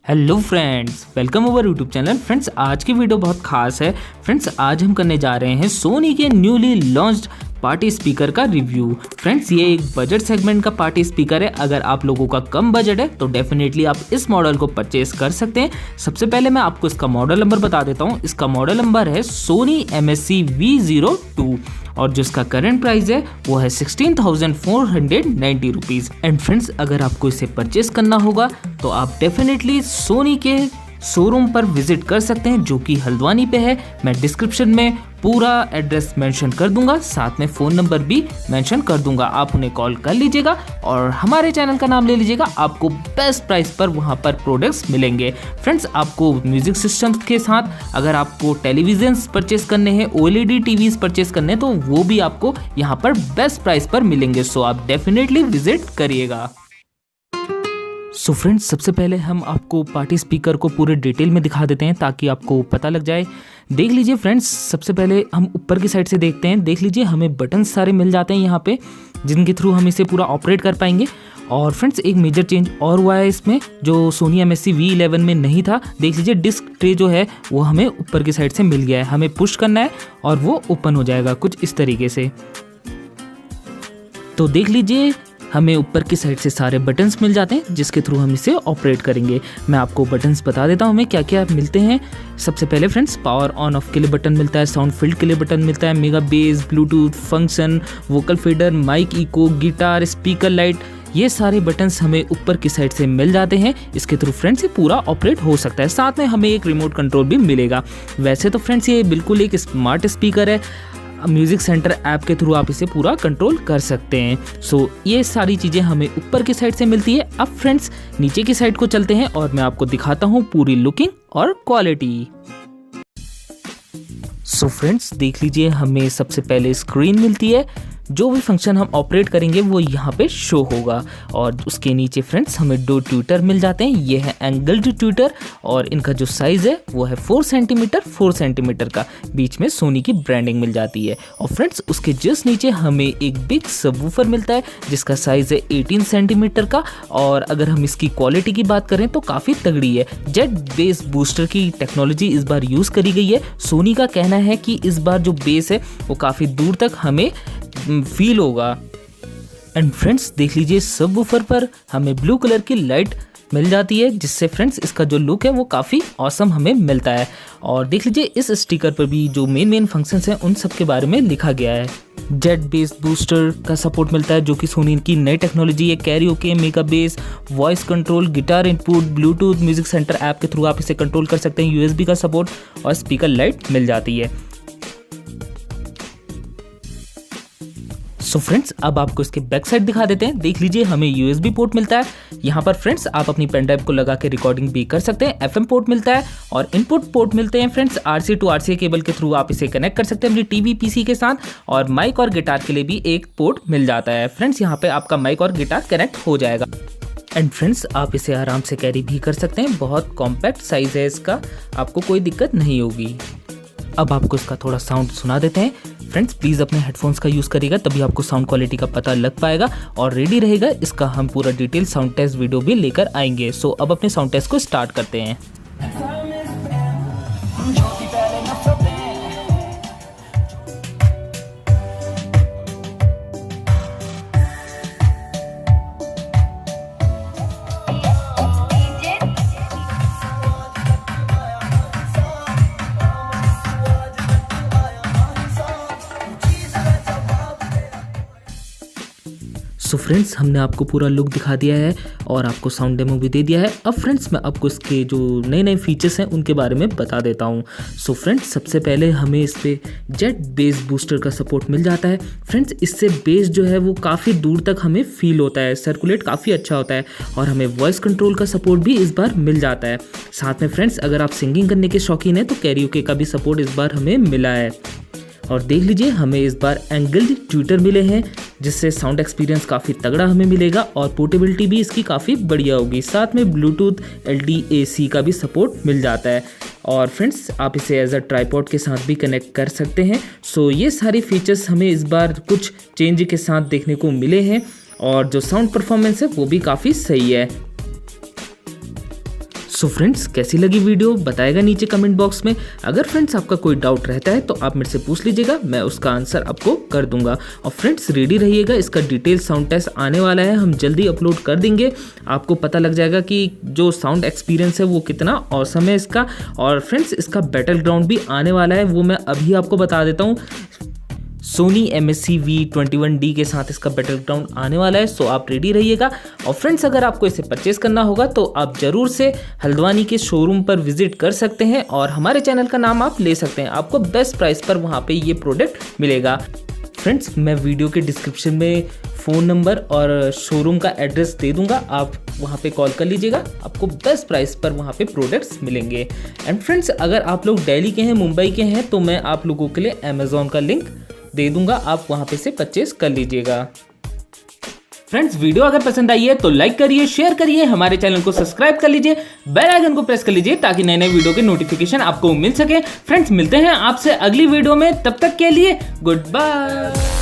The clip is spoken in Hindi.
Hello friends, welcome over YouTube channel. Friends, आज की वीडियो बहुत खास है। फ्रेंड्स, आज हम करने जा रहे हैं सोनी के न्यूली लॉन्च्ड पार्टी स्पीकर का रिव्यू। फ्रेंड्स, ये एक बजट सेगमेंट का पार्टी स्पीकर है। अगर आप लोगों का कम बजट है तो डेफिनेटली आप इस मॉडल को परचेज कर सकते हैं। सबसे पहले मैं आपको इसका मॉडल नंबर बता देता हूँ। इसका मॉडल नंबर है सोनी MSC V02 और जो इसका करंट प्राइस है वो है 16,490 रुपीज़। एंड फ्रेंड्स, अगर आपको इसे परचेज करना होगा तो आप डेफिनेटली सोनी के शोरूम पर विजिट कर सकते हैं, जो कि हल्द्वानी पे है। मैं डिस्क्रिप्शन में पूरा एड्रेस मेंशन कर दूंगा, साथ में फ़ोन नंबर भी मेंशन कर दूंगा। आप उन्हें कॉल कर लीजिएगा और हमारे चैनल का नाम ले लीजिएगा। आपको बेस्ट प्राइस पर वहां पर प्रोडक्ट्स मिलेंगे। फ्रेंड्स, आपको म्यूजिक सिस्टम के साथ अगर आपको टेलीविजन परचेस करने हैं, OLED टीवीज परचेस करने हैं, तो वो भी आपको यहाँ पर बेस्ट प्राइस पर मिलेंगे। सो आप डेफिनेटली विजिट करिएगा। सो फ्रेंड्स, सबसे पहले हम आपको पार्टी स्पीकर को पूरे डिटेल में दिखा देते हैं ताकि आपको पता लग जाए। देख लीजिए फ्रेंड्स, सबसे पहले हम ऊपर की साइड से देखते हैं। देख लीजिए, हमें बटन सारे मिल जाते हैं यहाँ पे, जिनके थ्रू हम इसे पूरा ऑपरेट कर पाएंगे। और फ्रेंड्स, एक मेजर चेंज और हुआ है इसमें, जो सोनी MSC V11 में नहीं था। देख लीजिए, डिस्क ट्रे जो है वो हमें ऊपर की साइड से मिल गया है। हमें पुश करना है और वो ओपन हो जाएगा कुछ इस तरीके से। तो देख लीजिए, हमें ऊपर की साइड से सारे बटन्स मिल जाते हैं जिसके थ्रू हम इसे ऑपरेट करेंगे। मैं आपको बटन्स बता देता हूँ हमें क्या क्या मिलते हैं। सबसे पहले फ्रेंड्स, पावर ऑन ऑफ के लिए बटन मिलता है, साउंड फील्ड के लिए बटन मिलता है, mega bass, bluetooth function, vocal fader, mic echo, guitar, speaker light, ये सारे बटन्स हमें ऊपर की साइड से मिल जाते हैं। इसके थ्रू फ्रेंड्स ये पूरा ऑपरेट हो सकता है। साथ में हमें एक रिमोट कंट्रोल भी मिलेगा। वैसे तो फ्रेंड्स, ये बिल्कुल एक स्मार्ट स्पीकर है। म्यूजिक सेंटर ऐप के थ्रू आप इसे पूरा कंट्रोल कर सकते हैं। सो ये सारी चीज़ें हमें ऊपर की साइड से मिलती है। अब फ्रेंड्स, नीचे की साइड को चलते हैं और मैं आपको दिखाता हूँ पूरी लुकिंग और क्वालिटी। सो फ्रेंड्स, देख लीजिए, हमें सबसे पहले स्क्रीन मिलती है। जो भी फंक्शन हम ऑपरेट करेंगे वो यहाँ पे शो होगा। और उसके नीचे फ्रेंड्स हमें 2 ट्विटर मिल जाते हैं। ये है एंगल्ड ट्विटर और इनका जो साइज़ है वो है 4 सेंटीमीटर का। बीच में सोनी की ब्रांडिंग मिल जाती है। और फ्रेंड्स, उसके जस्ट नीचे हमें एक बिग सबवूफर मिलता है जिसका साइज़ है 18 सेंटीमीटर का। और अगर हम इसकी क्वालिटी की बात करें तो काफ़ी तगड़ी है। जेट बेस बूस्टर की टेक्नोलॉजी इस बार यूज़ करी गई है। सोनी का कहना है कि इस बार जो बेस है वो काफ़ी दूर तक हमें फील होगा। एंड फ्रेंड्स, देख लीजिए, सबवूफर पर हमें ब्लू कलर की लाइट मिल जाती है, जिससे फ्रेंड्स इसका जो लुक है वो काफ़ी ऑसम हमें मिलता है। और देख लीजिए, इस स्टिकर पर भी जो मेन फंक्शंस हैं उन सब के बारे में लिखा गया है। जेट बेस बूस्टर का सपोर्ट मिलता है, जो कि सोनी की नई टेक्नोलॉजी है। Karaoke, mega base, voice control, guitar input, Bluetooth, music centre app के थ्रू आप इसे कंट्रोल कर सकते हैं। USB का सपोर्ट और स्पीकर लाइट मिल जाती है। सो फ्रेंड्स, अब आपको इसके बैक साइड दिखा देते हैं। देख लीजिए, हमें USB पोर्ट मिलता है। यहाँ पर फ्रेंड्स आप अपनी पेन ड्राइव को लगा के रिकॉर्डिंग भी कर सकते हैं। FM पोर्ट मिलता है और इनपुट पोर्ट मिलते हैं friends. RC to RCA cable के थ्रू आप इसे कनेक्ट कर सकते हैं अपनी TV PC के साथ। और माइक और गिटार के लिए भी एक पोर्ट मिल जाता है। फ्रेंड्स, यहाँ पे आपका माइक और गिटार कनेक्ट हो जाएगा। एंड फ्रेंड्स, आप इसे आराम से कैरी भी कर सकते हैं। बहुत कॉम्पैक्ट साइज है इसका, आपको कोई दिक्कत नहीं होगी। अब आपको इसका थोड़ा साउंड सुना देते हैं। फ्रेंड्स, प्लीज़ अपने हेडफोन्स का यूज़ करिएगा, तभी आपको साउंड क्वालिटी का पता लग पाएगा और रेडी रहेगा। इसका हम पूरा डिटेल साउंड टेस्ट वीडियो भी लेकर आएंगे। सो अब अपने साउंड टेस्ट को स्टार्ट करते हैं। सो फ्रेंड्स, हमने आपको पूरा लुक दिखा दिया है और आपको साउंड डेमो भी दे दिया है। अब फ्रेंड्स, मैं आपको इसके जो नए फीचर्स हैं उनके बारे में बता देता हूँ। सो फ्रेंड्स, सबसे पहले हमें इस पे जेट बेस बूस्टर का सपोर्ट मिल जाता है। फ्रेंड्स, इससे बेस जो है वो काफ़ी दूर तक हमें फील होता है, सर्कुलेट काफ़ी अच्छा होता है। और हमें वॉइस कंट्रोल का सपोर्ट भी इस बार मिल जाता है। साथ में फ्रेंड्स, अगर आप सिंगिंग करने के शौकीन हैं तो कैरियोके का भी सपोर्ट इस बार हमें मिला है। और देख लीजिए, हमें इस बार एंगल्ड ट्विटर मिले हैं, जिससे साउंड एक्सपीरियंस काफ़ी तगड़ा हमें मिलेगा और पोर्टेबिलिटी भी इसकी काफ़ी बढ़िया होगी। साथ में ब्लूटूथ LDAC का भी सपोर्ट मिल जाता है। और फ्रेंड्स, आप इसे एज अ ट्राइपॉड के साथ भी कनेक्ट कर सकते हैं। सो ये सारी फीचर्स हमें इस बार कुछ चेंज के साथ देखने को मिले हैं और जो साउंड परफॉर्मेंस है वो भी काफ़ी सही है। सो फ्रेंड्स कैसी लगी वीडियो बताएगा नीचे कमेंट बॉक्स में। अगर फ्रेंड्स आपका कोई डाउट रहता है तो आप मेरे से पूछ लीजिएगा, मैं उसका आंसर आपको कर दूंगा। और फ्रेंड्स रेडी रहिएगा, इसका डिटेल साउंड टेस्ट आने वाला है, हम जल्दी अपलोड कर देंगे। आपको पता लग जाएगा कि जो साउंड एक्सपीरियंस है वो कितना ऑसम है इसका। और फ्रेंड्स इसका बैटल ग्राउंड भी आने वाला है, वो मैं अभी आपको बता देता हूँ। सोनी MSC V21D के साथ इसका बैटल ग्राउंड आने वाला है, सो आप रेडी रहिएगा। और फ्रेंड्स अगर आपको इसे परचेस करना होगा तो आप ज़रूर से हल्द्वानी के शोरूम पर विजिट कर सकते हैं और हमारे चैनल का नाम आप ले सकते हैं, आपको बेस्ट प्राइस पर वहाँ पे ये प्रोडक्ट मिलेगा। फ्रेंड्स मैं वीडियो के डिस्क्रिप्शन में फ़ोन नंबर और शोरूम का एड्रेस दे दूंगा, आप वहाँ पे कॉल कर लीजिएगा, आपको बेस्ट प्राइस पर वहाँ पे प्रोडक्ट्स मिलेंगे। एंड फ्रेंड्स अगर आप लोग दिल्ली के हैं, मुंबई के हैं, तो मैं आप लोगों के लिए अमेज़ॉन का लिंक दे दूंगा, आप वहाँ पे से परचेस कर लीजिएगा। फ्रेंड्स वीडियो अगर पसंद आई है तो लाइक करिए, शेयर करिए, हमारे चैनल को सब्सक्राइब कर लीजिए, बेल आइकन को प्रेस कर लीजिए ताकि नए नए वीडियो के नोटिफिकेशन आपको मिल सके। फ्रेंड्स मिलते हैं आपसे अगली वीडियो में, तब तक के लिए गुड बाय।